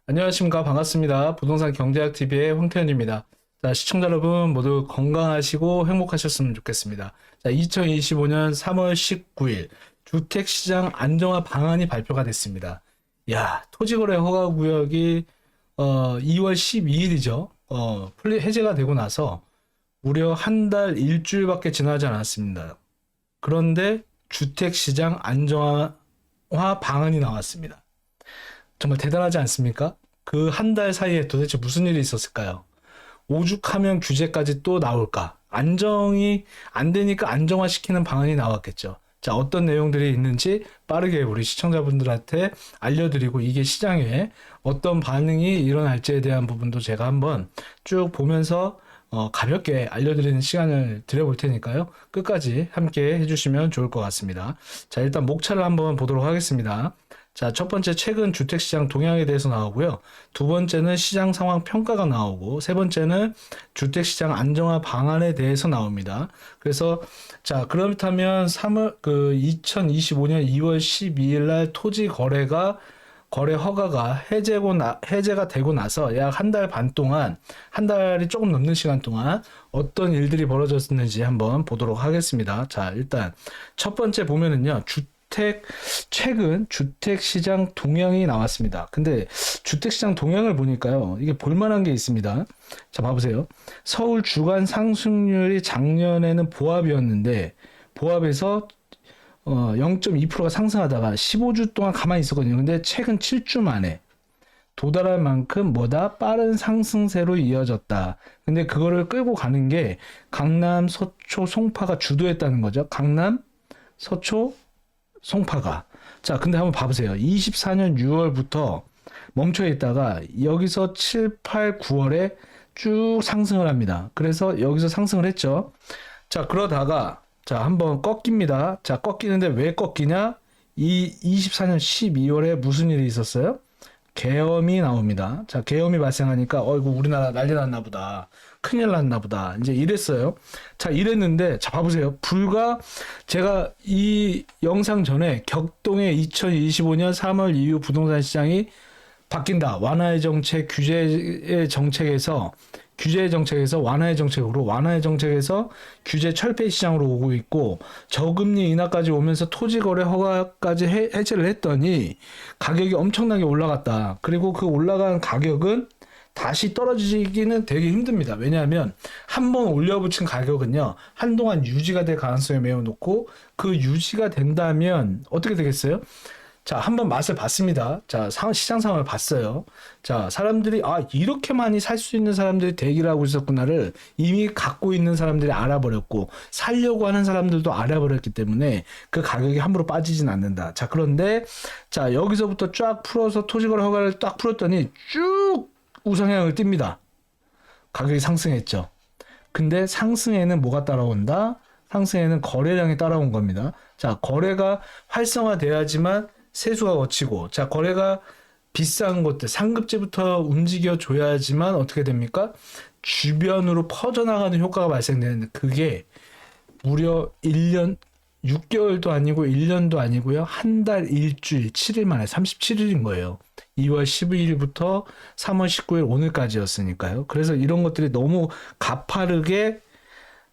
안녕하십니까. 반갑습니다. 부동산 경제학 TV의 황태현입니다. 자, 시청자 여러분 모두 건강하시고 행복하셨으면 좋겠습니다. 자, 2025년 3월 19일 주택시장 안정화 방안이 발표가 됐습니다. 야, 토지거래 허가구역이 2월 12일이죠. 해제가 되고 나서 무려 한 달 일주일밖에 지나지 않았습니다. 그런데 주택시장 안정화 방안이 나왔습니다. 정말 대단하지 않습니까? 그 한 달 사이에 도대체 무슨 일이 있었을까요? 오죽하면 규제까지 또 나올까? 안정이 안 되니까 안정화시키는 방안이 나왔겠죠. 자, 어떤 내용들이 있는지 빠르게 우리 시청자분들한테 알려드리고 이게 시장에 어떤 반응이 일어날지에 대한 부분도 제가 한번 쭉 보면서 가볍게 알려드리는 시간을 드려볼 테니까요. 끝까지 함께 해주시면 좋을 것 같습니다. 자, 일단 목차를 한번 보도록 하겠습니다. 자, 첫 번째 최근 주택시장 동향에 대해서 나오고요. 두 번째는 시장 상황 평가가 나오고, 세 번째는 주택시장 안정화 방안에 대해서 나옵니다. 그래서, 자, 그렇다면 2025년 2월 12일 날 토지 거래 허가가 해제가 되고 나서 약 한 달 반 동안, 한 달이 조금 넘는 시간 동안 어떤 일들이 벌어졌는지 한번 보도록 하겠습니다. 자, 일단 첫 번째 보면은요, 최근 주택시장 동향이 나왔습니다. 근데 주택시장 동향을 보니까요, 이게 볼만한 게 있습니다. 자, 봐보세요. 서울 주간 상승률이 작년에는 보합이었는데, 보합에서 0.2%가 상승하다가 15주 동안 가만히 있었거든요. 근데 최근 7주 만에 도달할 만큼 빠른 상승세로 이어졌다. 근데 그거를 끌고 가는 게 강남, 서초, 송파가 주도했다는 거죠. 강남, 서초, 송파가. 자, 근데 한번 봐보세요. 24년 6월부터 멈춰 있다가 여기서 7, 8, 9월에 쭉 상승을 합니다. 그래서 여기서 상승을 했죠. 자, 그러다가 자, 한번 꺾입니다. 자, 꺾이는데 왜 꺾이냐? 24년 12월에 무슨 일이 있었어요? 계엄이 나옵니다. 자, 계엄이 발생하니까 어이구 우리나라 난리 났나 보다. 큰일 났나 보다. 이제 이랬어요. 자, 이랬는데 자, 봐보세요. 제가 이 영상 전에 격동의 2025년 3월 이후 부동산 시장이 바뀐다. 완화의 정책, 규제의 정책에서 완화의 정책에서 규제 철폐 시장으로 오고 있고, 저금리 인하까지 오면서 토지거래 허가까지 해제를 했더니 가격이 엄청나게 올라갔다. 그리고 그 올라간 가격은 다시 떨어지기는 되게 힘듭니다. 왜냐하면 한번 올려붙인 가격은요, 한동안 유지가 될 가능성이 매우 높고, 그 유지가 된다면 어떻게 되겠어요? 자, 한번 맛을 봤습니다. 자, 시장 상황을 봤어요. 자, 사람들이, 이렇게 많이 살 수 있는 사람들이 대기를 하고 있었구나를 이미 갖고 있는 사람들이 알아버렸고, 살려고 하는 사람들도 알아버렸기 때문에 그 가격이 함부로 빠지진 않는다. 자, 그런데, 자, 여기서부터 쫙 풀어서 토지거래 허가를 딱 풀었더니 쭉 우상향을 띱니다. 가격이 상승했죠. 근데 상승에는 뭐가 따라온다? 상승에는 거래량이 따라온 겁니다. 자, 거래가 활성화돼야지만 세수가 거치고, 자, 거래가 비싼 것들, 상급지부터 움직여줘야지만 어떻게 됩니까? 주변으로 퍼져나가는 효과가 발생되는데, 그게 무려 1년, 6개월도 아니고 1년도 아니고요. 한 달 일주일, 7일 만에 37일인 거예요. 2월 12일부터 3월 19일 오늘까지였으니까요. 그래서 이런 것들이 너무 가파르게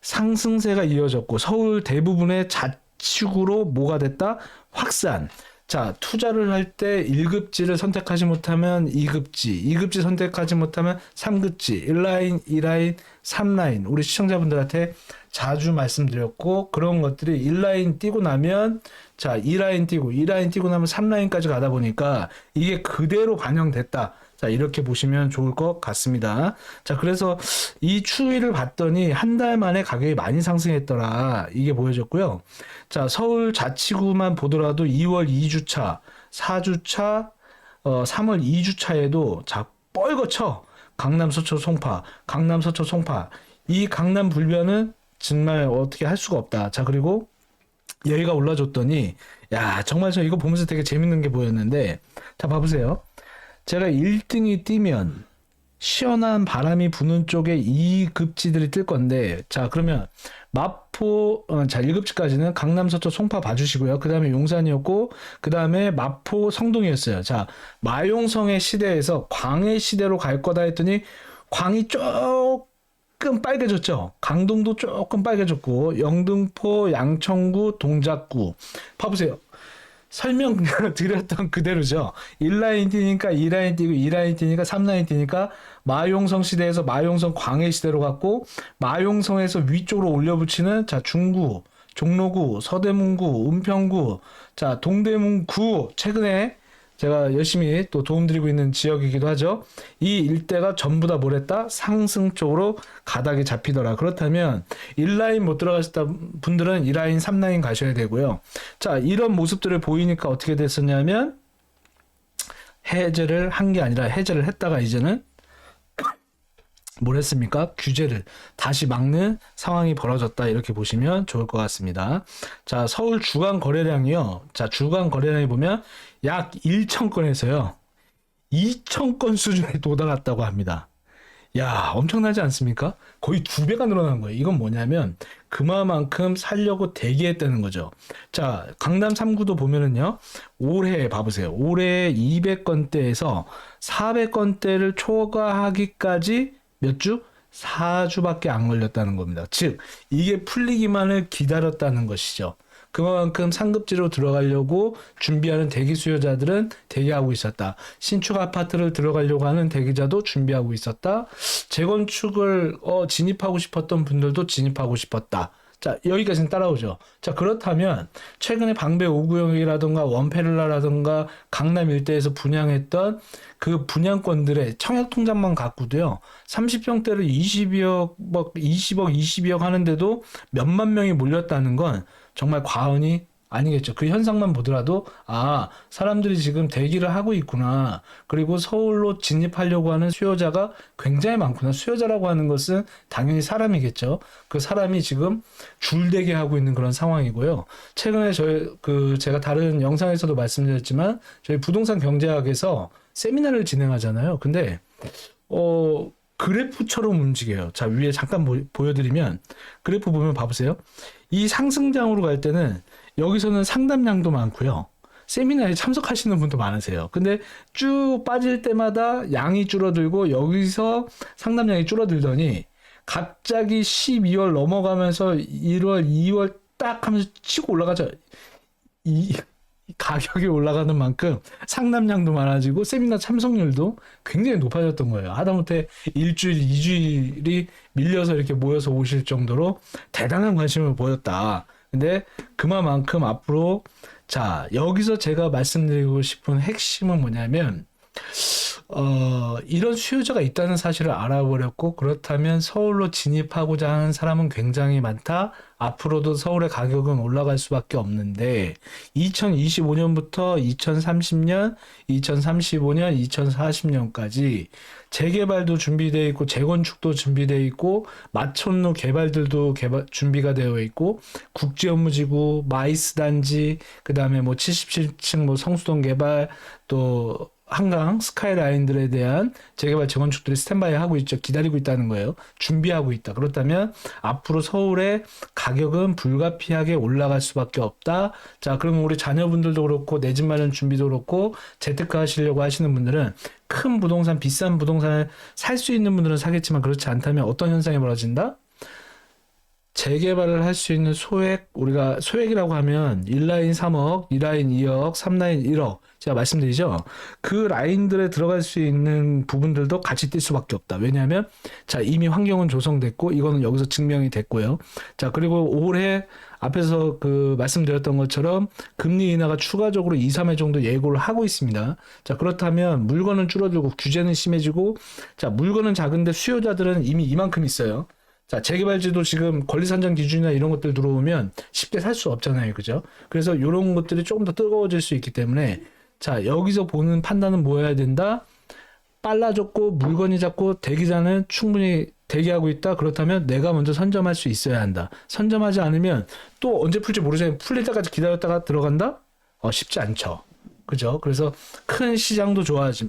상승세가 이어졌고, 서울 대부분의 자축으로 뭐가 됐다? 확산. 자, 투자를 할 때 1급지를 선택하지 못하면 2급지, 2급지 선택하지 못하면 3급지, 1라인, 2라인, 3라인. 우리 시청자분들한테 자주 말씀드렸고, 그런 것들이 1라인 뛰고 나면, 자, 2라인 뛰고, 2라인 뛰고 나면 3라인까지 가다 보니까 이게 그대로 반영됐다. 자, 이렇게 보시면 좋을 것 같습니다. 자, 그래서 이 추이를 봤더니 한 달 만에 가격이 많이 상승했더라. 이게 보여졌고요. 자, 서울 자치구만 보더라도 2월 2주차, 4주차, 3월 2주차에도 자, 뻘거쳐. 강남, 서초, 송파. 이 강남 불변은 정말 어떻게 할 수가 없다. 자, 그리고 여기가 올라줬더니, 야, 정말 저 이거 보면서 되게 재밌는 게 보였는데, 자, 봐보세요. 제가 1등이 뛰면 시원한 바람이 부는 쪽에 2급지들이 뜰 건데, 자, 그러면 마포, 자, 1급지까지는 강남, 서초, 송파 봐주시고요. 그 다음에 용산이었고, 그 다음에 마포, 성동이었어요. 자, 마용성의 시대에서 광해 시대로 갈 거다 했더니, 광이 조금 빨개졌죠. 강동도 조금 빨개졌고, 영등포, 양천구, 동작구. 봐보세요. 설명드렸던 그대로죠. 1라인 뛰니까 2라인 뛰고 2라인 뛰니까 3라인 뛰니까 마용성 시대에서 마용성 광해 시대로 갔고, 마용성에서 위쪽으로 올려붙이는, 자, 중구, 종로구, 서대문구, 은평구, 자, 동대문구, 최근에 제가 열심히 또 도움드리고 있는 지역이기도 하죠. 이 일대가 전부 다 뭐랬다? 상승 쪽으로 가닥이 잡히더라. 그렇다면 1라인 못 들어가셨다 분들은 2라인, 3라인 가셔야 되고요. 자, 이런 모습들을 보이니까 어떻게 됐었냐면, 해제를 한 게 아니라 해제를 했다가 이제는 뭘 했습니까? 규제를 다시 막는 상황이 벌어졌다, 이렇게 보시면 좋을 것 같습니다. 자, 서울 주간 거래량이요. 자, 주간 거래량이 보면 약 1,000건에서요 2,000건 수준에 도달했다고 합니다. 야, 엄청나지 않습니까? 거의 2배가 늘어난 거예요. 이건 뭐냐면 그만큼 살려고 대기했다는 거죠. 자, 강남 3구도 보면은요, 올해 봐보세요. 올해 200건대에서 400건대를 초과하기까지 몇 주? 4주밖에 안 걸렸다는 겁니다. 즉, 이게 풀리기만을 기다렸다는 것이죠. 그만큼 상급지로 들어가려고 준비하는 대기 수요자들은 대기하고 있었다. 신축 아파트를 들어가려고 하는 대기자도 준비하고 있었다. 재건축을 진입하고 싶었던 분들도 진입하고 싶었다. 자, 여기까지는 따라오죠. 자, 그렇다면 최근에 방배 5구역이라든가 원페를라라든가 강남 일대에서 분양했던 그 분양권들의 청약 통장만 갖고도요, 30평대를 20억, 22억 하는데도 몇만 명이 몰렸다는 건 정말 과언이 아니겠죠. 그 현상만 보더라도, 아, 사람들이 지금 대기를 하고 있구나. 그리고 서울로 진입하려고 하는 수요자가 굉장히 많구나. 수요자라고 하는 것은 당연히 사람이겠죠. 그 사람이 지금 줄대기 하고 있는 그런 상황이고요. 최근에 제가 다른 영상에서도 말씀드렸지만, 저희 부동산 경제학에서 세미나를 진행하잖아요. 근데, 그래프처럼 움직여요. 자, 위에 잠깐 보여드리면, 그래프 보면 봐보세요. 이 상승장으로 갈 때는 여기서는 상담량도 많고요. 세미나에 참석하시는 분도 많으세요. 근데 쭉 빠질 때마다 양이 줄어들고 여기서 상담량이 줄어들더니 갑자기 12월 넘어가면서 1월, 2월 딱 하면서 치고 올라가죠. 이 가격이 올라가는 만큼 상담량도 많아지고 세미나 참석률도 굉장히 높아졌던 거예요. 하다못해 일주일, 2주일이 밀려서 이렇게 모여서 오실 정도로 대단한 관심을 보였다. 근데 그만큼 앞으로, 자, 여기서 제가 말씀드리고 싶은 핵심은 뭐냐면, 이런 수요자가 있다는 사실을 알아버렸고, 그렇다면 서울로 진입하고자 하는 사람은 굉장히 많다. 앞으로도 서울의 가격은 올라갈 수밖에 없는데, 2025년부터 2030년, 2035년, 2040년까지 재개발도 준비되어 있고, 재건축도 준비되어 있고, 마천루 개발들도 준비가 되어 있고, 국제업무지구, 마이스 단지, 그 다음에 뭐 77층 뭐 성수동 개발, 또 한강 스카이라인들에 대한 재개발 재건축들이 스탠바이 하고 있죠. 기다리고 있다는 거예요. 준비하고 있다. 그렇다면 앞으로 서울의 가격은 불가피하게 올라갈 수밖에 없다. 자, 그러면 우리 자녀분들도 그렇고 내 집 마련 준비도 그렇고 재테크 하시려고 하시는 분들은 큰 부동산, 비싼 부동산을 살 수 있는 분들은 사겠지만, 그렇지 않다면 어떤 현상이 벌어진다? 재개발을 할 수 있는 소액, 우리가 소액이라고 하면 1라인 3억, 2라인 2억, 3라인 1억, 제가 말씀드리죠. 그 라인들에 들어갈 수 있는 부분들도 같이 뛸 수밖에 없다. 왜냐하면, 자, 이미 환경은 조성됐고, 이거는 여기서 증명이 됐고요. 자, 그리고 올해 앞에서 말씀드렸던 것처럼 금리 인하가 추가적으로 2, 3회 정도 예고를 하고 있습니다. 자, 그렇다면 물건은 줄어들고 규제는 심해지고, 자, 물건은 작은데 수요자들은 이미 이만큼 있어요. 자, 재개발지도 지금 권리산정 기준이나 이런 것들 들어오면 쉽게 살 수 없잖아요. 그죠? 그래서 이런 것들이 조금 더 뜨거워질 수 있기 때문에, 자, 여기서 보는 판단은 뭐 해야 된다? 빨라졌고 물건이 작고 대기자는 충분히 대기하고 있다. 그렇다면 내가 먼저 선점할 수 있어야 한다. 선점하지 않으면 또 언제 풀지 모르잖아요. 풀릴 때까지 기다렸다가 들어간다? 쉽지 않죠. 그죠? 그래서 큰 시장도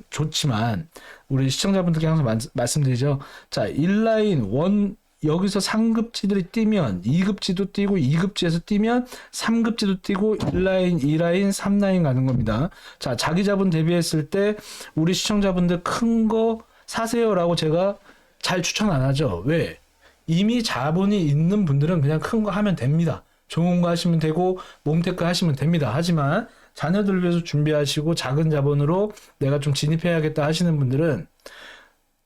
좋지만 우리 시청자분들께 항상 말씀드리죠. 자, 1라인 여기서 상급지들이 뛰면 2급지도 뛰고 2급지에서 뛰면 3급지도 뛰고 1라인, 2라인, 3라인 가는 겁니다. 자, 자기 자본 대비했을 때 우리 시청자분들 큰 거 사세요라고 제가 잘 추천 안 하죠. 왜? 이미 자본이 있는 분들은 그냥 큰 거 하면 됩니다. 좋은 거 하시면 되고 몸테크 하시면 됩니다. 하지만 자녀들 위해서 준비하시고 작은 자본으로 내가 좀 진입해야겠다 하시는 분들은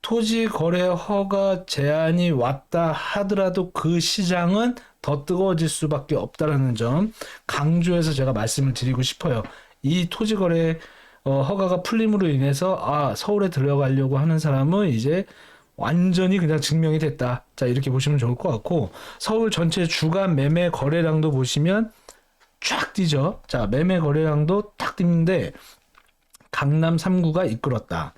토지 거래 허가 제한이 왔다 하더라도 그 시장은 더 뜨거워질 수밖에 없다라는 점 강조해서 제가 말씀을 드리고 싶어요. 이 토지 거래 허가가 풀림으로 인해서 서울에 들어가려고 하는 사람은 이제 완전히 그냥 증명이 됐다. 자, 이렇게 보시면 좋을 것 같고, 서울 전체 주간 매매 거래량도 보시면 쫙 뛰죠. 자, 매매 거래량도 딱 뛰는데 강남 3구가 이끌었다.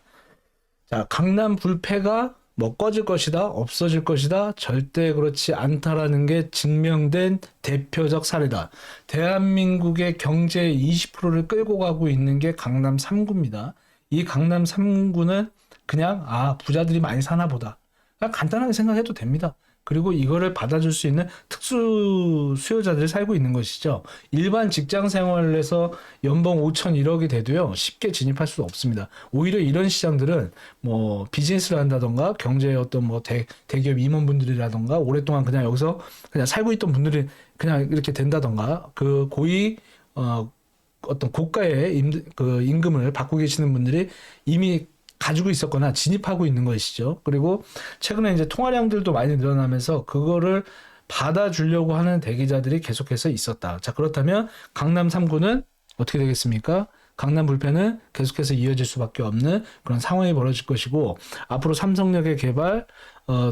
자, 강남 불패가 뭐 꺼질 것이다, 없어질 것이다, 절대 그렇지 않다라는 게 증명된 대표적 사례다. 대한민국의 경제의 20%를 끌고 가고 있는 게 강남 3구입니다. 이 강남 3구는 그냥 부자들이 많이 사나 보다. 그냥 간단하게 생각해도 됩니다. 그리고 이거를 받아줄 수 있는 특수 수요자들이 살고 있는 것이죠. 일반 직장 생활에서 연봉 5천 1억이 돼도요, 쉽게 진입할 수 없습니다. 오히려 이런 시장들은 뭐 비즈니스를 한다던가 경제의 어떤 뭐 대기업 임원분들이라던가 오랫동안 그냥 여기서 그냥 살고 있던 분들이 그냥 이렇게 된다던가 그 고위 어떤 고가의 임금을 받고 계시는 분들이 이미 가지고 있었거나 진입하고 있는 것이죠. 그리고 최근에 이제 통화량들도 많이 늘어나면서 그거를 받아주려고 하는 대기자들이 계속해서 있었다. 자, 그렇다면 강남 3구는 어떻게 되겠습니까? 강남 불패는 계속해서 이어질 수밖에 없는 그런 상황이 벌어질 것이고, 앞으로 삼성역의 개발,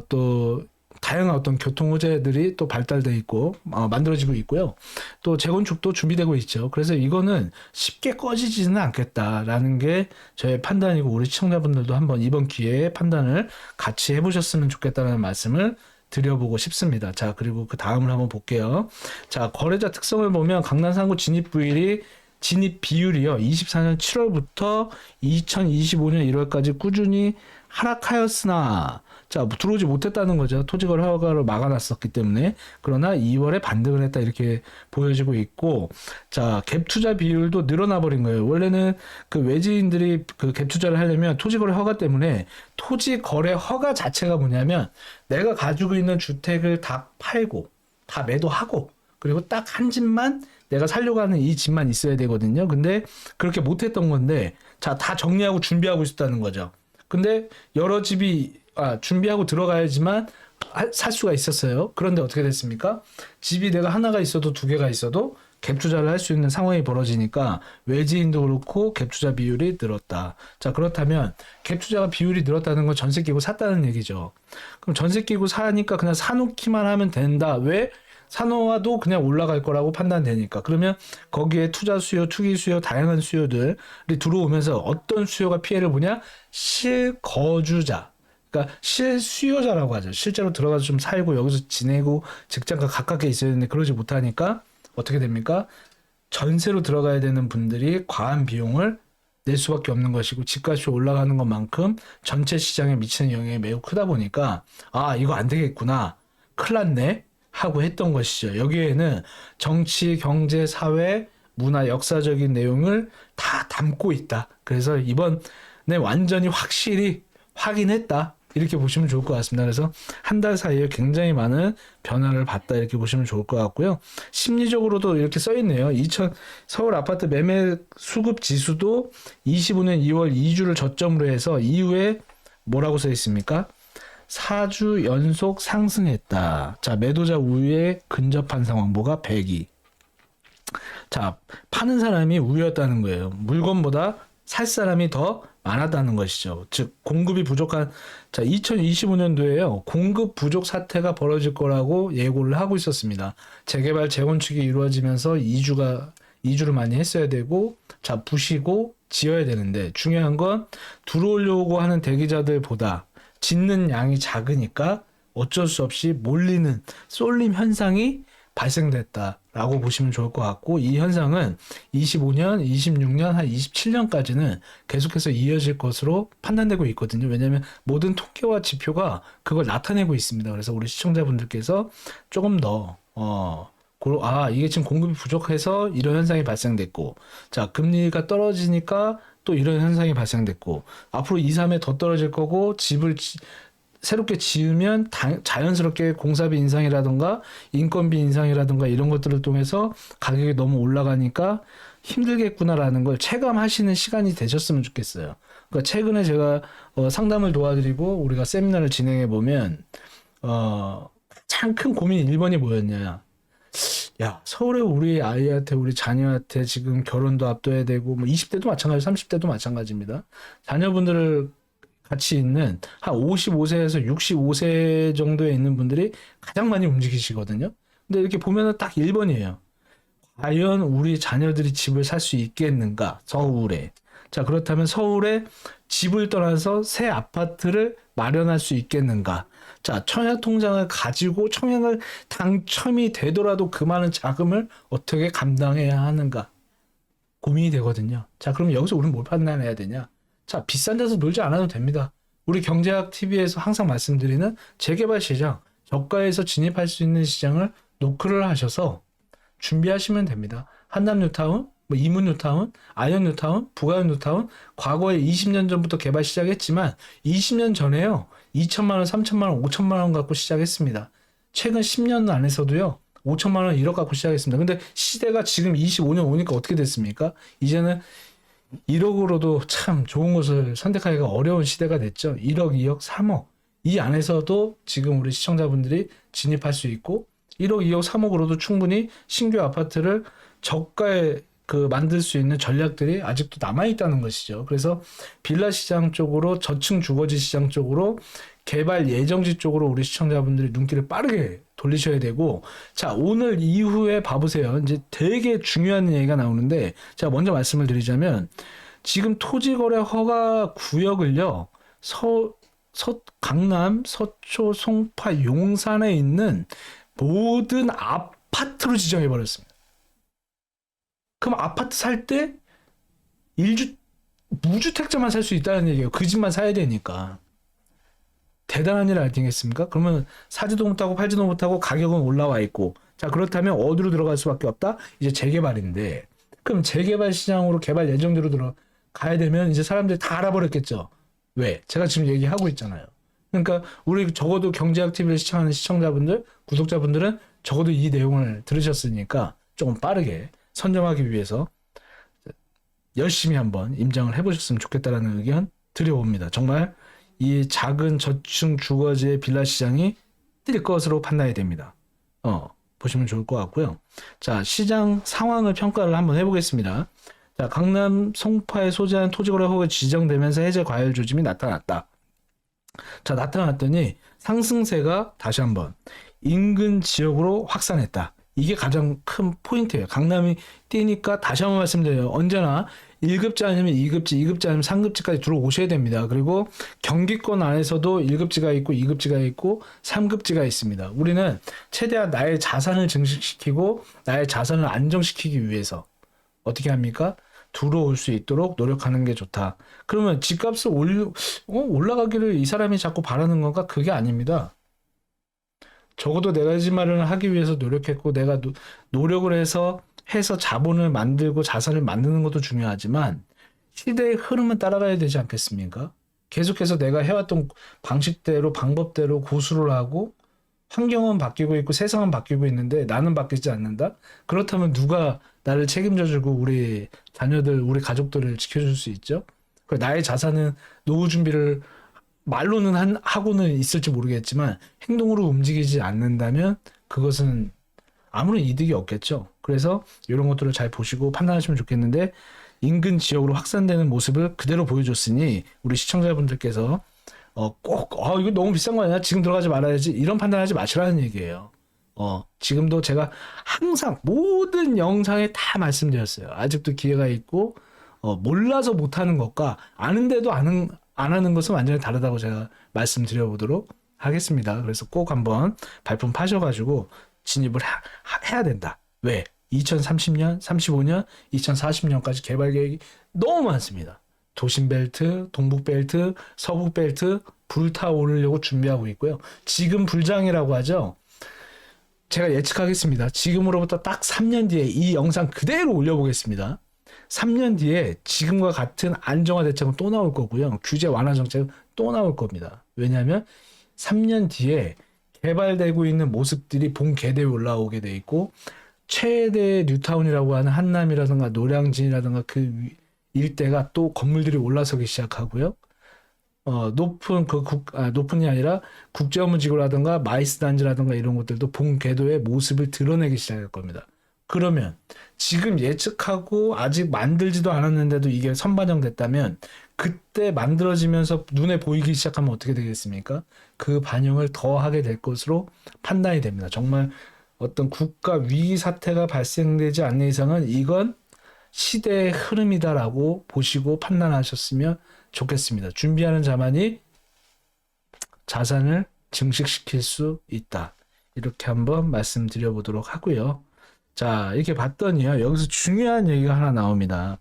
또 다양한 어떤 교통 호재들이 또 발달돼 있고 만들어지고 있고요. 또 재건축도 준비되고 있죠. 그래서 이거는 쉽게 꺼지지는 않겠다라는 게 저의 판단이고, 우리 시청자분들도 한번 이번 기회에 판단을 같이 해보셨으면 좋겠다는 말씀을 드려보고 싶습니다. 자, 그리고 그 다음을 한번 볼게요. 자, 거래자 특성을 보면 강남 3구 진입 비율이요, 24년 7월부터 2025년 1월까지 꾸준히 하락하였으나, 자, 들어오지 못했다는 거죠. 토지거래 허가를 막아놨었기 때문에. 그러나 2월에 반등을 했다, 이렇게 보여지고 있고, 자, 갭 투자 비율도 늘어나 버린 거예요. 원래는 그 외지인들이 그 갭 투자를 하려면 토지거래 허가 때문에, 토지거래 허가 자체가 뭐냐면 내가 가지고 있는 주택을 다 팔고 다 매도하고 그리고 딱 한 집만, 내가 살려고 하는 이 집만 있어야 되거든요. 근데 그렇게 못했던 건데, 자, 다 정리하고 준비하고 있었다는 거죠. 근데 여러 집이 준비하고 들어가야지만 살 수가 있었어요. 그런데 어떻게 됐습니까? 집이 내가 하나가 있어도 두 개가 있어도 갭 투자를 할 수 있는 상황이 벌어지니까 외지인도 그렇고 갭 투자 비율이 늘었다. 자, 그렇다면 갭 투자가 비율이 늘었다는 건 전세 끼고 샀다는 얘기죠. 그럼 전세 끼고 사니까 그냥 사놓기만 하면 된다. 왜? 사놓아도 그냥 올라갈 거라고 판단되니까. 그러면 거기에 투자 수요, 투기 수요, 다양한 수요들이 들어오면서 어떤 수요가 피해를 보냐? 실거주자. 그러니까 실수요자라고 하죠. 실제로 들어가서 좀 살고 여기서 지내고 직장과 가깝게 있어야 되는데 그러지 못하니까 어떻게 됩니까? 전세로 들어가야 되는 분들이 과한 비용을 낼 수밖에 없는 것이고, 집값이 올라가는 것만큼 전체 시장에 미치는 영향이 매우 크다 보니까 이거 안 되겠구나, 큰일 났네 하고 했던 것이죠. 여기에는 정치, 경제, 사회, 문화, 역사적인 내용을 다 담고 있다. 그래서 이번에 완전히 확실히 확인했다, 이렇게 보시면 좋을 것 같습니다. 그래서 한 달 사이에 굉장히 많은 변화를 봤다, 이렇게 보시면 좋을 것 같고요. 심리적으로도 이렇게 써 있네요. 서울 아파트 매매 수급 지수도 25년 2월 2주를 저점으로 해서 이후에 뭐라고 써 있습니까? 4주 연속 상승했다. 자, 매도자 우위에 근접한 상황, 뭐가 102. 자, 파는 사람이 우위였다는 거예요. 물건보다 살 사람이 더 많았다는 것이죠. 즉, 공급이 부족한, 자, 2025년도에요. 공급 부족 사태가 벌어질 거라고 예고를 하고 있었습니다. 재개발, 재건축이 이루어지면서 이주를 많이 했어야 되고, 자, 부시고 지어야 되는데, 중요한 건 들어오려고 하는 대기자들보다 짓는 양이 작으니까 어쩔 수 없이 몰리는 쏠림 현상이 발생됐다라고 보시면 좋을 것 같고, 이 현상은 25년, 26년, 한 27년까지는 계속해서 이어질 것으로 판단되고 있거든요. 왜냐하면 모든 통계와 지표가 그걸 나타내고 있습니다. 그래서 우리 시청자분들께서 조금 더 이게 지금 공급이 부족해서 이런 현상이 발생됐고, 자, 금리가 떨어지니까 또 이런 현상이 발생됐고, 앞으로 2, 3회 더 떨어질 거고, 집을 새롭게 지으면 자연스럽게 공사비 인상이라든가 인건비 인상이라든가 이런 것들을 통해서 가격이 너무 올라가니까 힘들겠구나라는 걸 체감하시는 시간이 되셨으면 좋겠어요. 그러니까 최근에 제가 상담을 도와드리고 우리가 세미나를 진행해 보면 가장 큰 고민 1번이 뭐였냐? 야, 서울에 우리 아이한테, 우리 자녀한테 지금 결혼도 앞둬야 되고, 뭐 20대도 마찬가지, 30대도 마찬가지입니다. 자녀분들을 같이 있는 한 55세에서 65세 정도에 있는 분들이 가장 많이 움직이시거든요. 근데 이렇게 보면은 딱 1번이에요. 과연 우리 자녀들이 집을 살 수 있겠는가? 서울에. 자, 그렇다면 서울에 집을 떠나서 새 아파트를 마련할 수 있겠는가? 자, 청약통장을 가지고 청약을 당첨이 되더라도 그 많은 자금을 어떻게 감당해야 하는가? 고민이 되거든요. 자, 그럼 여기서 우리는 뭘 판단해야 되냐? 자, 비싼 데서 놀지 않아도 됩니다. 우리 경제학 TV에서 항상 말씀드리는 재개발 시장, 저가에서 진입할 수 있는 시장을 노크를 하셔서 준비하시면 됩니다. 한남 뉴타운, 뭐 이문 뉴타운, 아현 뉴타운, 북아현 뉴타운, 과거에 20년 전부터 개발 시작했지만 20년 전에요. 2천만 원, 3천만 원, 5천만 원 갖고 시작했습니다. 최근 10년 안에서도요. 5천만 원, 1억 갖고 시작했습니다. 근데 시대가 지금 25년 오니까 어떻게 됐습니까? 이제는 1억으로도 참 좋은 곳을 선택하기가 어려운 시대가 됐죠. 1억, 2억, 3억. 이 안에서도 지금 우리 시청자분들이 진입할 수 있고 1억, 2억, 3억으로도 충분히 신규 아파트를 저가에 만들 수 있는 전략들이 아직도 남아있다는 것이죠. 그래서 빌라 시장 쪽으로, 저층 주거지 시장 쪽으로, 개발 예정지 쪽으로 우리 시청자분들이 눈길을 빠르게 돌리셔야 되고, 자, 오늘 이후에 봐보세요. 이제 되게 중요한 얘기가 나오는데, 제가 먼저 말씀을 드리자면, 지금 토지거래 허가 구역을요, 강남, 서초, 송파, 용산에 있는 모든 아파트로 지정해버렸습니다. 그럼 아파트 살 때 무주택자만 살 수 있다는 얘기예요. 그 집만 사야 되니까. 대단한 일 아니겠습니까? 그러면 사지도 못하고 팔지도 못하고 가격은 올라와 있고, 자, 그렇다면 어디로 들어갈 수밖에 없다? 이제 재개발인데, 그럼 재개발 시장으로 개발 예정대로 들어가야 되면 이제 사람들이 다 알아버렸겠죠. 왜? 제가 지금 얘기하고 있잖아요. 그러니까 우리 적어도 경제학 TV를 시청하는 시청자분들, 구독자분들은 적어도 이 내용을 들으셨으니까 조금 빠르게 선점하기 위해서 열심히 한번 임장을 해보셨으면 좋겠다라는 의견 드려봅니다. 정말 이 작은 저층 주거지의 빌라 시장이 뛸 것으로 판단이 됩니다. 보시면 좋을 것 같고요. 자, 시장 상황을 평가를 한번 해보겠습니다. 자, 강남 송파에 소재한 토지거래 허가가 지정되면서 해제 과열 조짐이 나타났다. 자, 나타났더니 상승세가 다시 한번 인근 지역으로 확산했다. 이게 가장 큰 포인트예요. 강남이 뛰니까 다시 한번 말씀드려요. 언제나 1급지 아니면 2급지, 2급지 아니면 3급지까지 들어오셔야 됩니다. 그리고 경기권 안에서도 1급지가 있고 2급지가 있고 3급지가 있습니다. 우리는 최대한 나의 자산을 증식시키고 나의 자산을 안정시키기 위해서 어떻게 합니까? 들어올 수 있도록 노력하는 게 좋다. 그러면 집값을 올라가기를 이 사람이 자꾸 바라는 건가? 그게 아닙니다. 적어도 내가 집 마련을 하기 위해서 노력했고, 내가 노력을 해서 자본을 만들고 자산을 만드는 것도 중요하지만 시대의 흐름은 따라가야 되지 않겠습니까? 계속해서 내가 해왔던 방식대로, 방법대로 고수를 하고 환경은 바뀌고 있고 세상은 바뀌고 있는데 나는 바뀌지 않는다? 그렇다면 누가 나를 책임져주고 우리 자녀들, 우리 가족들을 지켜줄 수 있죠? 나의 자산은 노후 준비를 말로는 하고는 있을지 모르겠지만 행동으로 움직이지 않는다면 그것은 아무런 이득이 없겠죠. 그래서 이런 것들을 잘 보시고 판단하시면 좋겠는데, 인근 지역으로 확산되는 모습을 그대로 보여줬으니 우리 시청자분들께서 이거 너무 비싼 거 아니야? 지금 들어가지 말아야지. 이런 판단하지 마시라는 얘기예요. 지금도 제가 항상 모든 영상에 다 말씀드렸어요. 아직도 기회가 있고 몰라서 못하는 것과 아는데도 안 하는 것은 완전히 다르다고 제가 말씀드려보도록 하겠습니다. 그래서 꼭 한번 발품 파셔가지고 진입을 해야 된다. 왜? 2030년, 35년, 2040년까지 개발 계획이 너무 많습니다. 도심벨트, 동북벨트, 서북벨트 불타오르려고 준비하고 있고요. 지금 불장이라고 하죠. 제가 예측하겠습니다. 지금으로부터 딱 3년 뒤에 이 영상 그대로 올려보겠습니다. 3년 뒤에 지금과 같은 안정화 대책은 또 나올 거고요. 규제 완화 정책은 또 나올 겁니다. 왜냐하면 3년 뒤에 개발되고 있는 모습들이 본궤도에 올라오게 돼 있고 최대 뉴타운이라고 하는 한남이라든가 노량진이라든가 그 일대가 또 건물들이 올라서기 시작하고요. 높은이 아니라 국제업무지구라든가 마이스 단지라든가 이런 것들도 본 궤도의 모습을 드러내기 시작할 겁니다. 그러면 지금 예측하고 아직 만들지도 않았는데도 이게 선반영됐다면 그때 만들어지면서 눈에 보이기 시작하면 어떻게 되겠습니까? 그 반영을 더 하게 될 것으로 판단이 됩니다. 정말 어떤 국가 위기 사태가 발생되지 않는 이상은 이건 시대의 흐름이다라고 보시고 판단하셨으면 좋겠습니다. 준비하는 자만이 자산을 증식시킬 수 있다. 이렇게 한번 말씀드려보도록 하고요. 자, 이렇게 봤더니요. 여기서 중요한 얘기가 하나 나옵니다.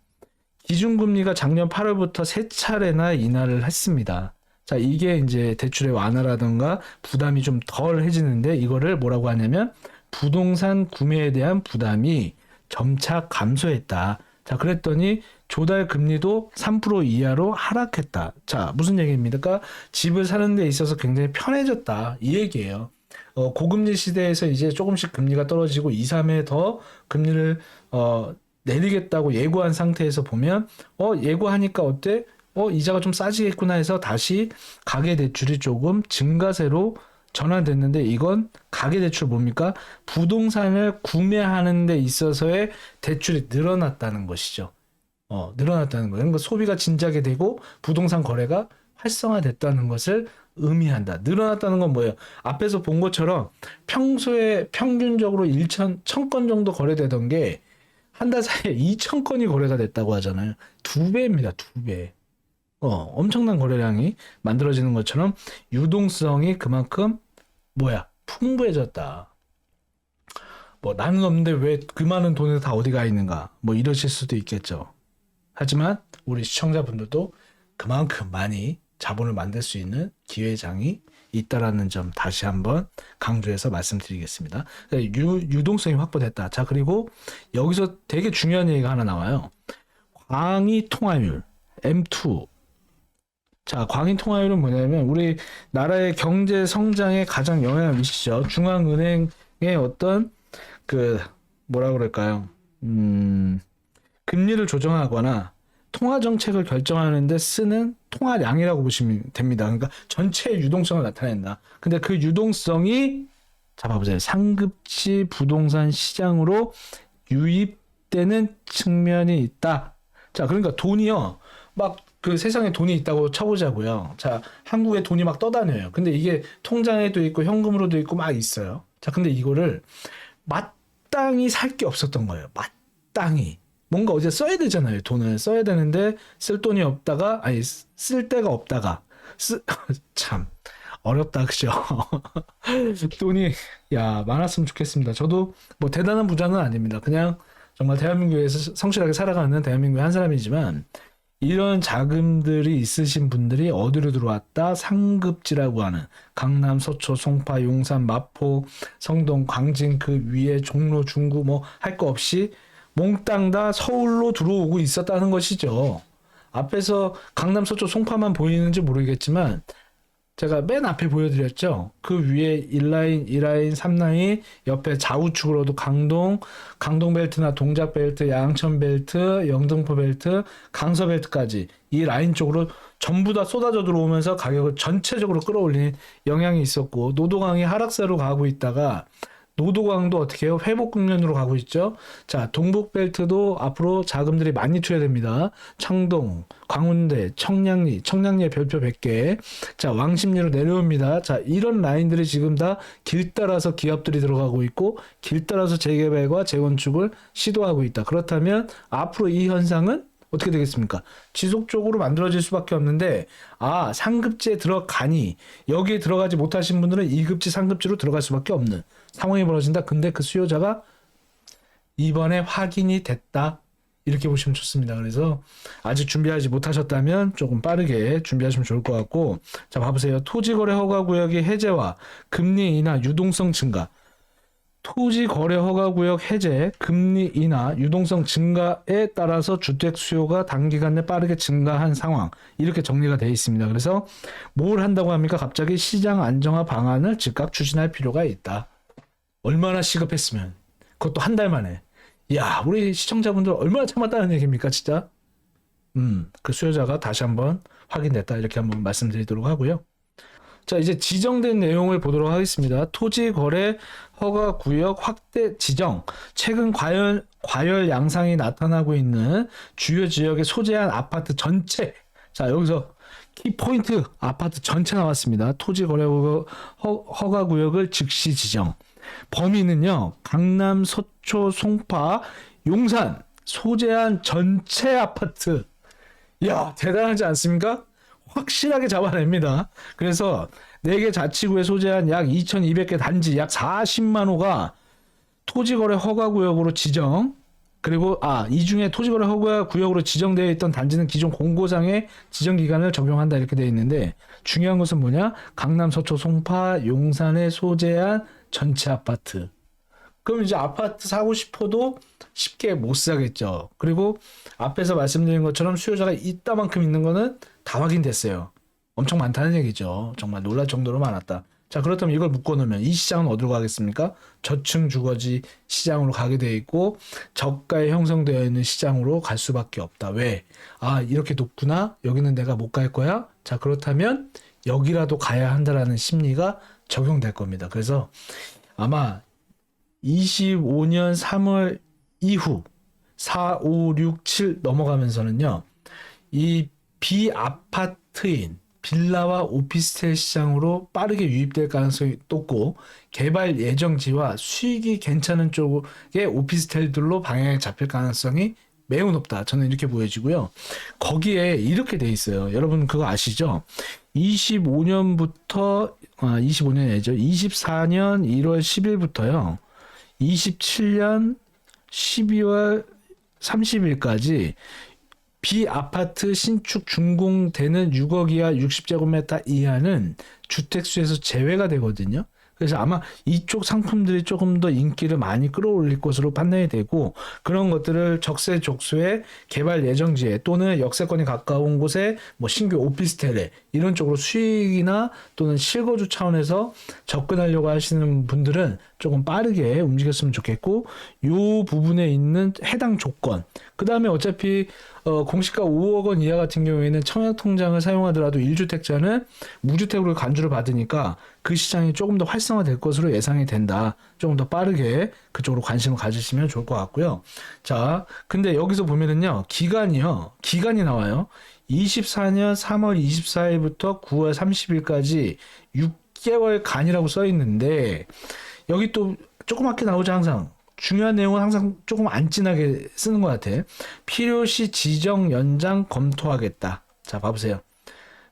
기준금리가 작년 8월부터 3차례나 인하를 했습니다. 자, 이게 이제 대출의 완화라든가 부담이 좀 덜 해지는데 이거를 뭐라고 하냐면 부동산 구매에 대한 부담이 점차 감소했다. 자, 그랬더니 조달 금리도 3% 이하로 하락했다. 자, 무슨 얘기입니까? 집을 사는 데 있어서 굉장히 편해졌다. 이 얘기예요. 고금리 시대에서 이제 조금씩 금리가 떨어지고 2, 3회 더 금리를 내리겠다고 예고한 상태에서 보면 예고하니까 어때? 이자가 좀 싸지겠구나 해서 다시 가계대출이 조금 증가세로 전환됐는데 이건 가계대출 뭡니까? 부동산을 구매하는 데 있어서의 대출이 늘어났다는 것이죠. 늘어났다는 거예요. 그러니까 소비가 진작에 되고 부동산 거래가 활성화됐다는 것을 의미한다. 늘어났다는 건 뭐예요? 앞에서 본 것처럼 평소에 평균적으로 1000건 정도 거래되던 게 한 달 사이에 2000건이 거래가 됐다고 하잖아요. 2배입니다. 2배. 엄청난 거래량이 만들어지는 것처럼 유동성이 그만큼 풍부해졌다. 나는 없는데 왜 그 많은 돈이 다 어디 가 있는가? 이러실 수도 있겠죠. 하지만 우리 시청자분들도 그만큼 많이 자본을 만들 수 있는 기회장이 있다라는 점 다시 한번 강조해서 말씀드리겠습니다. 유동성이 확보됐다. 자, 그리고 여기서 되게 중요한 얘기가 하나 나와요. 광의 통화율 M2. 자, 광의 통화율은 뭐냐면 우리 나라의 경제 성장에 가장 영향을 미치죠. 중앙은행의 어떤 뭐라 그럴까요? 금리를 조정하거나 통화 정책을 결정하는데 쓰는 통화량이라고 보시면 됩니다. 그러니까 전체의 유동성을 나타낸다. 근데 그 유동성이 봐보세요. 상급지 부동산 시장으로 유입되는 측면이 있다. 자, 그러니까 돈이요. 세상에 돈이 있다고 쳐보자고요. 자, 한국에 돈이 막 떠다녀요. 근데 이게 통장에도 있고 현금으로도 있고 막 있어요. 자, 근데 이거를 마땅히 살 게 없었던 거예요. 마땅히. 뭔가 어디에 써야 되잖아요. 돈을 써야 되는데 쓸 돈이 없다가 쓸 데가 없다가 참 어렵다, 그죠? 돈이 많았으면 좋겠습니다. 저도 대단한 부자는 아닙니다. 그냥 정말 대한민국에서 성실하게 살아가는 대한민국의 한 사람이지만 이런 자금들이 있으신 분들이 어디로 들어왔다? 상급지라고 하는 강남, 서초, 송파, 용산, 마포, 성동, 광진 그 위에 종로, 중구 할 거 없이 몽땅 다 서울로 들어오고 있었다는 것이죠. 앞에서 강남, 서초, 송파만 보이는지 모르겠지만 제가 맨 앞에 보여드렸죠. 그 위에 1라인, 2라인, 3라인 옆에 좌우측으로도 강동벨트나 동작벨트, 양천벨트, 영등포벨트, 강서벨트까지 이 라인 쪽으로 전부 다 쏟아져 들어오면서 가격을 전체적으로 끌어올리는 영향이 있었고 노도강이 하락세로 가고 있다가 노도강도 어떻게 해요? 회복 국면으로 가고 있죠. 자, 동북벨트도 앞으로 자금들이 많이 투여됩니다. 창동, 광운대, 청량리에 별표 100개. 자, 왕십리로 내려옵니다. 자, 이런 라인들이 지금 다 길 따라서 기업들이 들어가고 있고 길 따라서 재개발과 재건축을 시도하고 있다. 그렇다면 앞으로 이 현상은 어떻게 되겠습니까? 지속적으로 만들어질 수밖에 없는데 상급지에 들어가니 여기에 들어가지 못하신 분들은 2급지, 3급지로 들어갈 수밖에 없는 상황이 벌어진다. 근데 그 수요자가 이번에 확인이 됐다. 이렇게 보시면 좋습니다. 그래서 아직 준비하지 못하셨다면 조금 빠르게 준비하시면 좋을 것 같고, 자, 봐보세요. 토지거래 허가구역의 해제와 금리 인하, 유동성 증가. 토지거래 허가구역 해제, 금리 인하, 유동성 증가에 따라서 주택 수요가 단기간 내 빠르게 증가한 상황. 이렇게 정리가 되어 있습니다. 그래서 뭘 한다고 합니까? 갑자기 시장 안정화 방안을 즉각 추진할 필요가 있다. 얼마나 시급했으면. 그것도 한 달 만에. 야, 우리 시청자분들 얼마나 참았다는 얘기입니까, 진짜? 그 수요자가 다시 한번 확인됐다. 이렇게 한번 말씀드리도록 하고요. 자, 이제 지정된 내용을 보도록 하겠습니다. 토지 거래 허가 구역 확대 지정. 최근 과열 양상이 나타나고 있는 주요 지역에 소재한 아파트 전체. 자, 여기서 키포인트 아파트 전체 나왔습니다. 토지 거래 허가 구역을 즉시 지정. 범위는요, 강남, 서초, 송파, 용산, 소재한 전체 아파트. 야, 대단하지 않습니까? 확실하게 잡아냅니다. 그래서 4개 자치구에 소재한 약 2,200개 단지, 약 40만 호가 토지거래 허가구역으로 지정, 그리고 이 중에 토지거래 허가구역으로 지정되어 있던 단지는 기존 공고상의 지정기간을 적용한다 이렇게 되어 있는데, 중요한 것은 뭐냐? 강남, 서초, 송파, 용산에 소재한 전체 아파트. 그럼 이제 아파트 사고 싶어도 쉽게 못 사겠죠. 그리고 앞에서 말씀드린 것처럼 수요자가 이따만큼 있는 거는 다 확인됐어요. 엄청 많다는 얘기죠. 정말 놀랄 정도로 많았다. 자, 그렇다면 이걸 묶어놓으면 이 시장은 어디로 가겠습니까? 저층 주거지 시장으로 가게 돼 있고, 저가에 형성되어 있는 시장으로 갈 수밖에 없다. 왜? 이렇게 높구나? 여기는 내가 못 갈 거야? 자, 그렇다면 여기라도 가야 한다라는 심리가 적용될 겁니다. 그래서 아마 25년 3월 이후 4, 5, 6, 7 넘어가면서는요, 이 비아파트인 빌라와 오피스텔 시장으로 빠르게 유입될 가능성이 높고, 개발 예정지와 수익이 괜찮은 쪽의 오피스텔들로 방향이 잡힐 가능성이 매우 높다. 저는 이렇게 보여지고요. 거기에 이렇게 돼 있어요. 여러분 그거 아시죠? 25년부터 25년이죠. 24년 1월 10일부터요. 27년 12월 30일까지 비아파트 신축 준공되는 6억 이하 60제곱미터 이하는 주택수에서 제외가 되거든요. 그래서 아마 이쪽 상품들이 조금 더 인기를 많이 끌어올릴 것으로 판단이 되고, 그런 것들을 적재적소의 개발 예정지에 또는 역세권이 가까운 곳에 뭐 신규 오피스텔에 이런 쪽으로 수익이나 또는 실거주 차원에서 접근하려고 하시는 분들은 조금 빠르게 움직였으면 좋겠고, 요 부분에 있는 해당 조건, 그 다음에 어차피 공시가 5억 원 이하 같은 경우에는 청약통장을 사용하더라도 1주택자는 무주택으로 간주를 받으니까 그 시장이 조금 더 활성화될 것으로 예상이 된다. 조금 더 빠르게 그쪽으로 관심을 가지시면 좋을 것 같고요. 자, 근데 여기서 보면은요, 기간이 나와요. 24년 3월 24일부터 9월 30일까지 6개월 간이라고 써 있는데, 여기 또 조그맣게 나오죠, 항상. 중요한 내용은 항상 조금 안 진하게 쓰는 것 같아. 필요시 지정 연장 검토하겠다. 자, 봐보세요.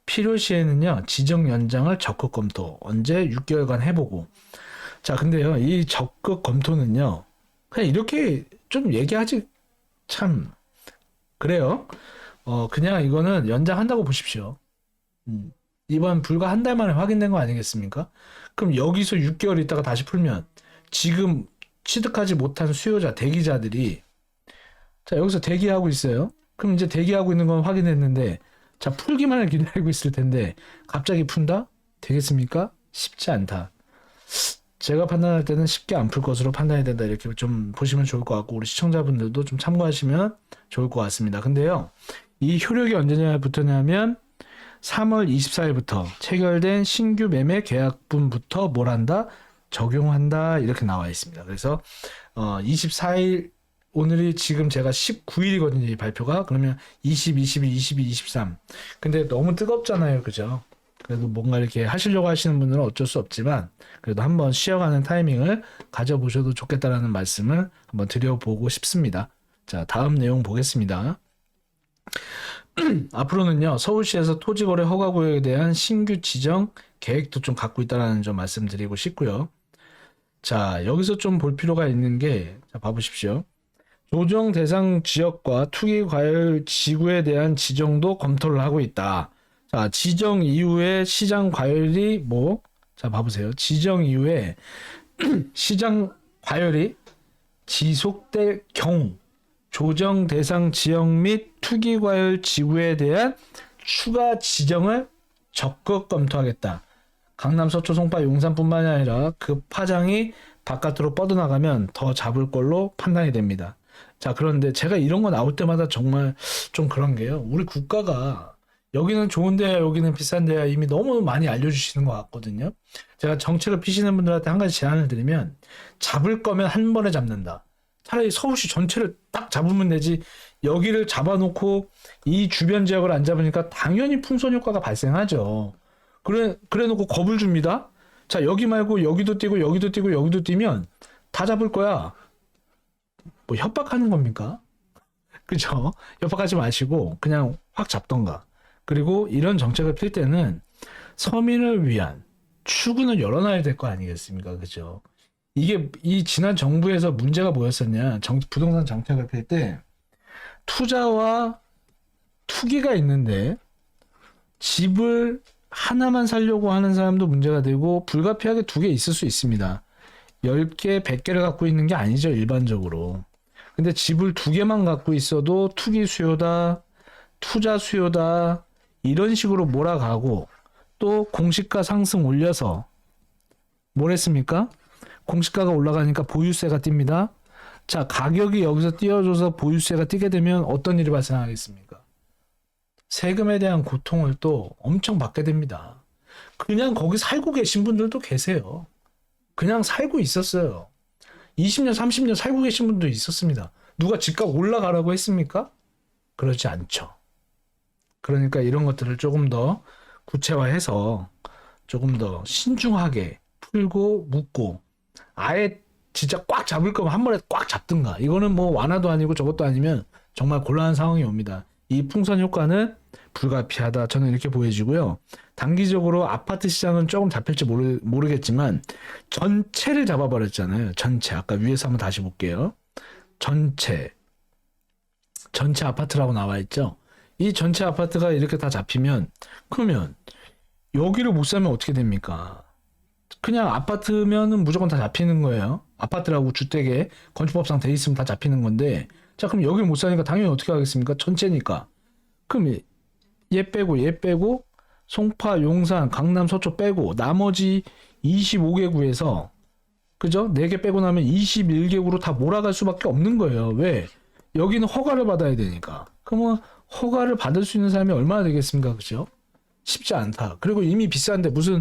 필요시에는요, 지정 연장을 적극 검토. 언제? 6개월간 해보고. 자, 근데요, 이 적극 검토는요, 그냥 이렇게 좀 얘기하지, 참, 그래요. 그냥 이거는 연장한다고 보십시오. 이번 불과 한 달 만에 확인된 거 아니겠습니까? 그럼 여기서 6개월 있다가 다시 풀면, 지금 취득하지 못한 수요자, 대기자들이, 자, 여기서 대기하고 있어요. 그럼 이제 대기하고 있는 건 확인했는데, 자, 풀기만을 기다리고 있을 텐데, 갑자기 푼다? 되겠습니까? 쉽지 않다. 제가 판단할 때는 쉽게 안 풀 것으로 판단이 된다. 이렇게 좀 보시면 좋을 것 같고, 우리 시청자분들도 좀 참고하시면 좋을 것 같습니다. 근데요, 이 효력이 언제냐부터냐면, 3월 24일부터 체결된 신규 매매 계약분부터 뭘 한다? 적용한다. 이렇게 나와 있습니다. 그래서 24일, 오늘이 지금 제가 19일이거든요. 이 발표가. 그러면 20, 21, 22, 23. 근데 너무 뜨겁잖아요. 그죠? 그래도 뭔가 이렇게 하시려고 하시는 분들은 어쩔 수 없지만, 그래도 한번 쉬어가는 타이밍을 가져보셔도 좋겠다라는 말씀을 한번 드려보고 싶습니다. 자, 다음 내용 보겠습니다. 앞으로는요, 서울시에서 토지거래 허가구역에 대한 신규 지정 계획도 좀 갖고 있다는 점 말씀드리고 싶고요. 자, 여기서 좀 볼 필요가 있는 게, 자, 봐보십시오. 조정 대상 지역과 투기 과열 지구에 대한 지정도 검토를 하고 있다. 자, 지정 이후에 시장 과열이 뭐? 자, 봐보세요. 지정 이후에 시장 과열이 지속될 경우 조정 대상 지역 및 투기 과열 지구에 대한 추가 지정을 적극 검토하겠다. 강남, 서초, 송파, 용산뿐만이 아니라 그 파장이 바깥으로 뻗어나가면 더 잡을 걸로 판단이 됩니다. 자, 그런데 제가 이런 거 나올 때마다 정말 좀 그런 게요. 우리 국가가 여기는 좋은 데야, 여기는 비싼 데야 이미 너무 많이 알려주시는 것 같거든요. 제가 정책을 피시는 분들한테 한 가지 제안을 드리면 잡을 거면 한 번에 잡는다. 차라리 서울시 전체를 딱 잡으면 되지. 여기를 잡아놓고 이 주변 지역을 안 잡으니까 당연히 풍선 효과가 발생하죠. 그래 놓고 겁을 줍니다. 자, 여기 말고 여기도 뛰고 여기도 뛰고 여기도 뛰면 다 잡을 거야. 뭐 협박하는 겁니까? 그죠? 협박하지 마시고 그냥 확 잡던가. 그리고 이런 정책을 필 때는 서민을 위한 출구는 열어놔야 될 거 아니겠습니까? 그죠? 이게 이 지난 정부에서 문제가 뭐였었냐? 부동산 정책을 필 때 투자와 투기가 있는데 집을 하나만 살려고 하는 사람도 문제가 되고 불가피하게 두 개 있을 수 있습니다. 10개, 100개를 갖고 있는 게 아니죠, 일반적으로. 근데 집을 두 개만 갖고 있어도 투기 수요다, 투자 수요다, 이런 식으로 몰아가고 또 공시가 상승 올려서 뭘 했습니까? 공시가가 올라가니까 보유세가 뜁니다. 자, 가격이 여기서 띄어줘서 보유세가 뛰게 되면 어떤 일이 발생하겠습니까? 세금에 대한 고통을 또 엄청 받게 됩니다. 그냥 거기 살고 계신 분들도 계세요. 그냥 살고 있었어요. 20년, 30년 살고 계신 분도 있었습니다. 누가 집값 올라가라고 했습니까? 그러지 않죠. 그러니까 이런 것들을 조금 더 구체화해서 조금 더 신중하게 풀고 묶고 아예 진짜 꽉 잡을 거면 한 번에 꽉 잡든가. 이거는 뭐 완화도 아니고 저것도 아니면 정말 곤란한 상황이 옵니다. 이 풍선 효과는 불가피하다. 저는 이렇게 보여지고요. 단기적으로 아파트 시장은 조금 잡힐지 모르겠지만 전체를 잡아버렸잖아요. 전체. 아까 위에서 한번 다시 볼게요. 전체 아파트라고 나와 있죠. 이 전체 아파트가 이렇게 다 잡히면 그러면 여기를 못 사면 어떻게 됩니까? 그냥 아파트면은 무조건 다 잡히는 거예요. 아파트라고 주택에 건축법상 돼 있으면 다 잡히는 건데 자, 그럼 여기를 못 사니까 당연히 어떻게 하겠습니까? 전체니까. 그럼 얘 빼고 송파, 용산, 강남, 서초 빼고 나머지 25개구에서 그죠? 4개 빼고 나면 21개구로 다 몰아갈 수밖에 없는 거예요. 왜? 여기는 허가를 받아야 되니까. 그러면 허가를 받을 수 있는 사람이 얼마나 되겠습니까? 그죠? 쉽지 않다. 그리고 이미 비싼데 무슨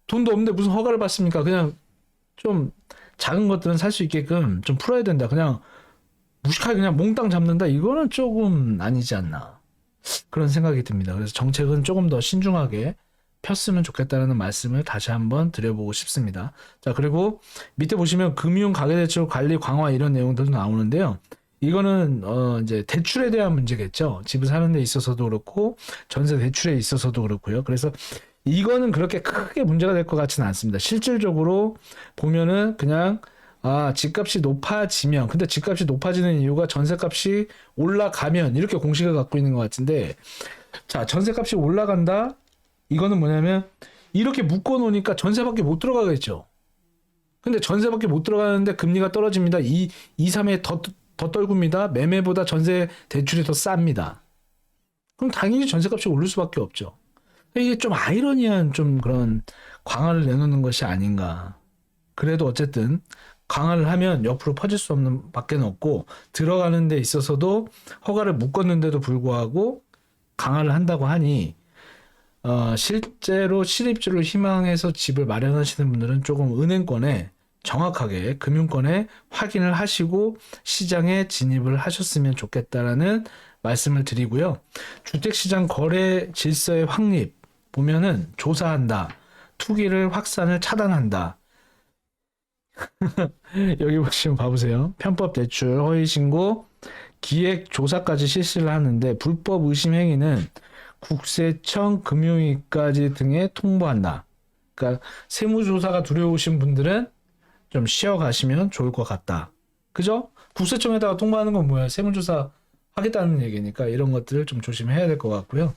돈도 없는데 무슨 허가를 받습니까? 그냥 좀 작은 것들은 살 수 있게끔 좀 풀어야 된다. 그냥 무식하게 그냥 몽땅 잡는다. 이거는 조금 아니지 않나. 그런 생각이 듭니다. 그래서 정책은 조금 더 신중하게 폈으면 좋겠다는 말씀을 다시 한번 드려보고 싶습니다. 자, 그리고 밑에 보시면 금융 가계대출 관리 강화 이런 내용들도 나오는데요. 이거는 이제 대출에 대한 문제겠죠. 집을 사는 데 있어서도 그렇고 전세 대출에 있어서도 그렇고요. 그래서 이거는 그렇게 크게 문제가 될 것 같지는 않습니다. 실질적으로 보면은 그냥 집값이 높아지면, 근데 집값이 높아지는 이유가 전세값이 올라가면, 이렇게 공식을 갖고 있는 것 같은데, 자, 전세값이 올라간다? 이거는 뭐냐면, 이렇게 묶어 놓으니까 전세밖에 못 들어가겠죠. 근데 전세밖에 못 들어가는데 금리가 떨어집니다. 3에 더 떨굽니다. 매매보다 전세 대출이 더 쌉니다. 그럼 당연히 전세값이 오를 수밖에 없죠. 이게 좀 아이러니한 좀 그런 광화를 내놓는 것이 아닌가. 그래도 어쨌든, 강화를 하면 옆으로 퍼질 수 없는 밖에 없고 들어가는 데 있어서도 허가를 묶었는데도 불구하고 강화를 한다고 하니 실제로 실입주를 희망해서 집을 마련하시는 분들은 조금 은행권에 정확하게 금융권에 확인을 하시고 시장에 진입을 하셨으면 좋겠다라는 말씀을 드리고요. 주택시장 거래 질서의 확립 보면은 조사한다. 투기를 확산을 차단한다. 여기 보시면 봐보세요. 편법 대출, 허위 신고, 기획 조사까지 실시를 하는데 불법 의심 행위는 국세청, 금융위까지 등에 통보한다. 그러니까 세무조사가 두려우신 분들은 좀 쉬어가시면 좋을 것 같다. 그죠? 국세청에다가 통보하는 건 뭐야? 세무조사 하겠다는 얘기니까 이런 것들을 좀 조심해야 될 것 같고요.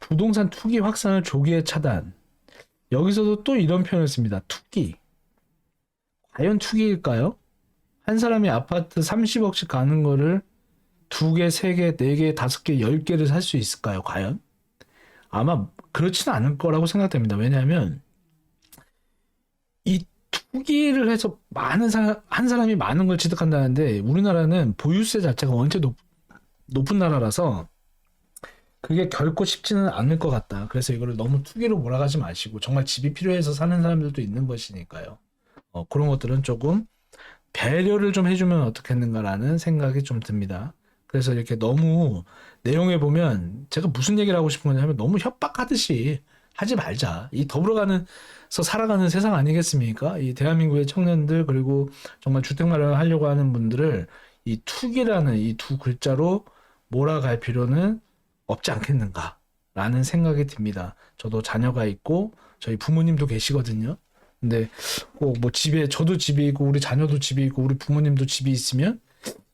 부동산 투기 확산을 조기에 차단. 여기서도 또 이런 표현을 씁니다. 투기. 과연 투기일까요? 한 사람이 아파트 30억씩 가는 거를 2개, 3개, 4개, 5개, 10개를 살 수 있을까요? 과연? 아마 그렇지는 않을 거라고 생각됩니다. 왜냐하면 이 투기를 해서 한 사람이 많은 걸 취득한다는데 우리나라는 보유세 자체가 원체 높은 나라라서 그게 결코 쉽지는 않을 것 같다. 그래서 이거를 너무 투기로 몰아가지 마시고 정말 집이 필요해서 사는 사람들도 있는 것이니까요. 그런 것들은 조금 배려를 좀 해주면 어떻겠는가라는 생각이 좀 듭니다. 그래서 이렇게 너무 내용에 보면 제가 무슨 얘기를 하고 싶은 거냐면 너무 협박하듯이 하지 말자. 이 더불어가면서 살아가는 세상 아니겠습니까? 이 대한민국의 청년들 그리고 정말 주택 마련을 하려고 하는 분들을 이 투기라는 이 두 글자로 몰아갈 필요는 없지 않겠는가라는 생각이 듭니다. 저도 자녀가 있고 저희 부모님도 계시거든요. 근데 꼭 뭐 집에 저도 집이 있고 우리 자녀도 집이 있고 우리 부모님도 집이 있으면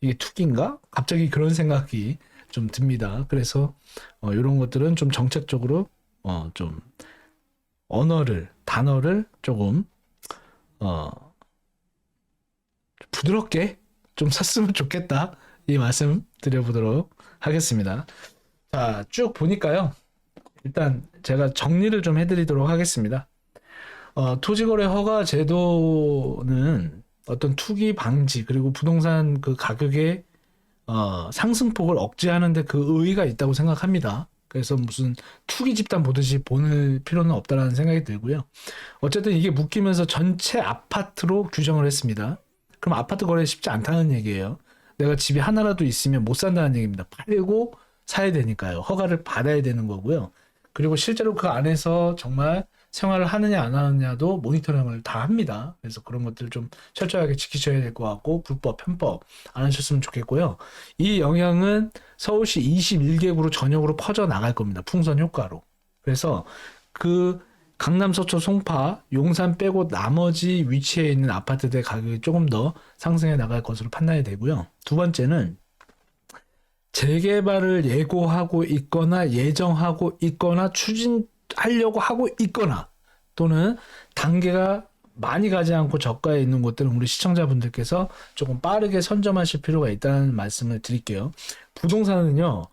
이게 투기인가? 갑자기 그런 생각이 좀 듭니다. 그래서 이런 것들은 좀 정책적으로 좀 단어를 조금 부드럽게 좀 샀으면 좋겠다. 이 말씀 드려보도록 하겠습니다. 자, 쭉 보니까요. 일단 제가 정리를 좀 해드리도록 하겠습니다. 토지거래 허가 제도는 어떤 투기 방지 그리고 부동산 그 가격의 상승폭을 억제하는데 그 의의가 있다고 생각합니다. 그래서 무슨 투기 집단 보듯이 보는 필요는 없다라는 생각이 들고요. 어쨌든 이게 묶이면서 전체 아파트로 규정을 했습니다. 그럼 아파트 거래 쉽지 않다는 얘기예요. 내가 집이 하나라도 있으면 못 산다는 얘기입니다. 팔고 사야 되니까요. 허가를 받아야 되는 거고요. 그리고 실제로 그 안에서 정말 생활을 하느냐 안 하느냐도 모니터링을 다 합니다. 그래서 그런 것들을 좀 철저하게 지키셔야 될 것 같고 불법, 편법 안 하셨으면 좋겠고요. 이 영향은 서울시 21개구로 전역으로 퍼져 나갈 겁니다. 풍선 효과로. 그래서 그 강남, 서초, 송파, 용산 빼고 나머지 위치에 있는 아파트들 가격이 조금 더 상승해 나갈 것으로 판단이 되고요. 두 번째는 재개발을 예고하고 있거나 예정하고 있거나 추진하려고 하고 있거나 또는 단계가 많이 가지 않고 저가에 있는 곳들은 우리 시청자분들께서 조금 빠르게 선점하실 필요가 있다는 말씀을 드릴게요. 부동산은요,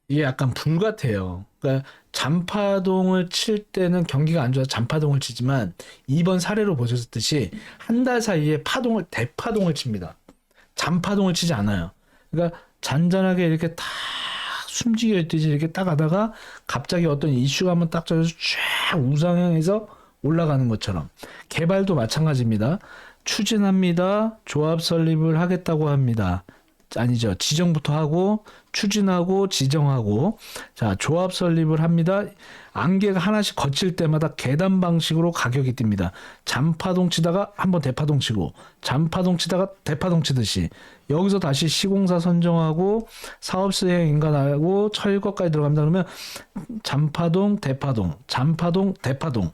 이게 약간 불 같아요. 그러니까 잔파동을 칠 때는 경기가 안 좋아서 잔파동을 치지만 이번 사례로 보셨듯이 한 달 사이에 대파동을 칩니다. 잔파동을 치지 않아요. 그러니까 잔잔하게 이렇게 딱 숨지게 있듯이 이렇게 딱 하다가 갑자기 어떤 이슈가 한번 딱 져서 쫙 우상향해서 올라가는 것처럼 개발도 마찬가지입니다. 추진합니다. 조합 설립을 하겠다고 합니다. 아니죠. 지정부터 하고 추진하고 지정하고 자 조합 설립을 합니다. 안개가 하나씩 거칠 때마다 계단 방식으로 가격이 뜁니다. 잔파동 치다가 한번 대파동 치고 잔파동 치다가 대파동 치듯이 여기서 다시 시공사 선정하고 사업 수행 인가하고 철거까지 들어갑니다. 그러면 잔파동 대파동 잔파동 대파동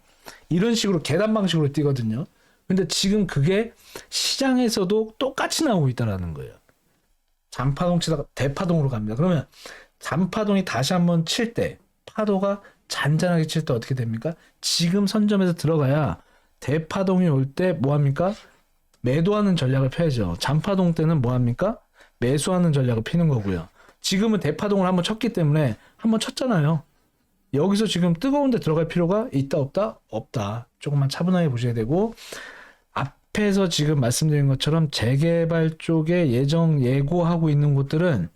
이런 식으로 계단 방식으로 뛰거든요. 근데 지금 그게 시장에서도 똑같이 나오고 있다는 거예요. 잔파동 치다가 대파동으로 갑니다. 그러면 잔파동이 다시 한번 칠 때 파도가 잔잔하게 칠 때 어떻게 됩니까? 지금 선점에서 들어가야 대파동이 올 때 뭐합니까? 매도하는 전략을 펴야죠. 잔파동 때는 뭐합니까? 매수하는 전략을 피는 거고요. 지금은 대파동을 한번 쳤기 때문에 한번 쳤잖아요. 여기서 지금 뜨거운 데 들어갈 필요가 있다 없다? 없다. 조금만 차분하게 보셔야 되고 앞에서 지금 말씀드린 것처럼 재개발 쪽에 예고하고 있는 곳들은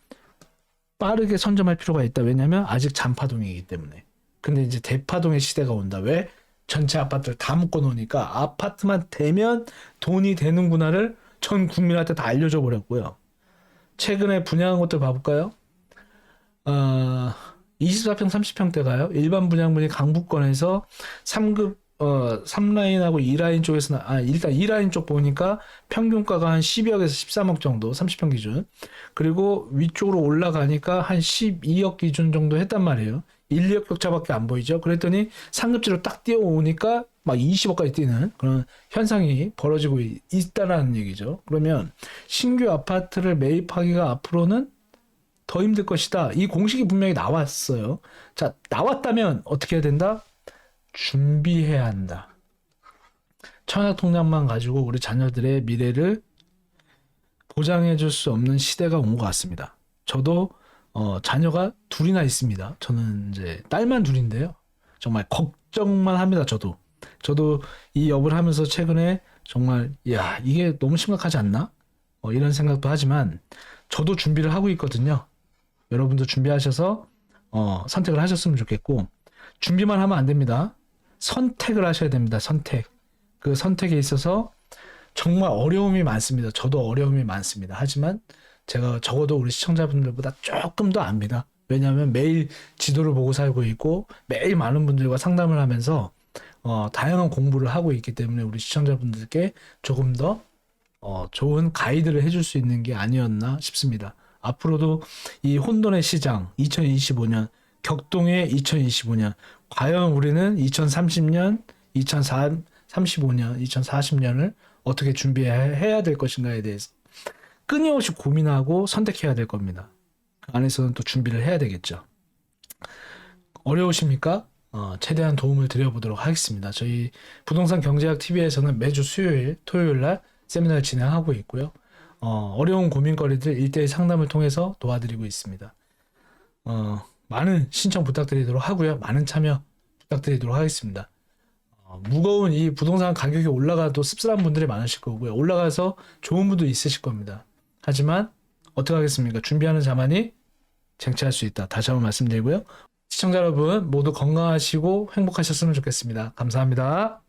빠르게 선점할 필요가 있다. 왜냐하면 아직 잔파동이기 때문에. 근데 이제 대파동의 시대가 온다. 왜? 전체 아파트를 다 묶어 놓으니까 아파트만 되면 돈이 되는구나를 전 국민한테 다 알려줘 버렸고요. 최근에 분양한 것들 봐볼까요? 24평, 30평대가요. 일반 분양분이 강북권에서 3급 3라인하고 2라인 쪽에서 일단 2라인 쪽 보니까 평균가가 한 12억에서 13억 정도 30평 기준 그리고 위쪽으로 올라가니까 한 12억 기준 정도 했단 말이에요. 1, 2억 격차밖에 안 보이죠. 그랬더니 상급지로 딱 뛰어오니까 막 20억까지 뛰는 그런 현상이 벌어지고 있다라는 얘기죠. 그러면 신규 아파트를 매입하기가 앞으로는 더 힘들 것이다. 이 공식이 분명히 나왔어요. 자, 나왔다면 어떻게 해야 된다? 준비해야 한다. 청약 통장만 가지고 우리 자녀들의 미래를 보장해 줄 수 없는 시대가 온 것 같습니다. 저도 자녀가 둘이나 있습니다. 저는 이제 딸만 둘인데요. 정말 걱정만 합니다. 저도 이 업을 하면서 최근에 정말 야 이게 너무 심각하지 않나? 이런 생각도 하지만 저도 준비를 하고 있거든요. 여러분도 준비하셔서 선택을 하셨으면 좋겠고 준비만 하면 안 됩니다. 선택을 하셔야 됩니다. 선택. 그 선택에 있어서 정말 어려움이 많습니다. 저도 어려움이 많습니다. 하지만 제가 적어도 우리 시청자분들보다 조금 더 압니다. 왜냐하면 매일 지도를 보고 살고 있고 매일 많은 분들과 상담을 하면서 다양한 공부를 하고 있기 때문에 우리 시청자분들께 조금 더 좋은 가이드를 해줄 수 있는 게 아니었나 싶습니다. 앞으로도 이 혼돈의 시장 2025년 격동의 2025년 과연 우리는 2030년 2035년 2040년을 어떻게 준비해야 될 것인가에 대해서 끊임없이 고민하고 선택해야 될 겁니다. 그 안에서는 또 준비를 해야 되겠죠. 어려우십니까? 최대한 도움을 드려보도록 하겠습니다. 저희 부동산 경제학 TV에서는 매주 수요일, 토요일 날 세미나를 진행하고 있고요. 어려운 고민거리들 1대1 상담을 통해서 도와드리고 있습니다. 많은 신청 부탁드리도록 하고요. 많은 참여 부탁드리도록 하겠습니다. 무거운 이 부동산 가격이 올라가도 씁쓸한 분들이 많으실 거고요. 올라가서 좋은 분도 있으실 겁니다. 하지만 어떻게 하겠습니까? 준비하는 자만이 쟁취할 수 있다. 다시 한번 말씀드리고요. 시청자 여러분 모두 건강하시고 행복하셨으면 좋겠습니다. 감사합니다.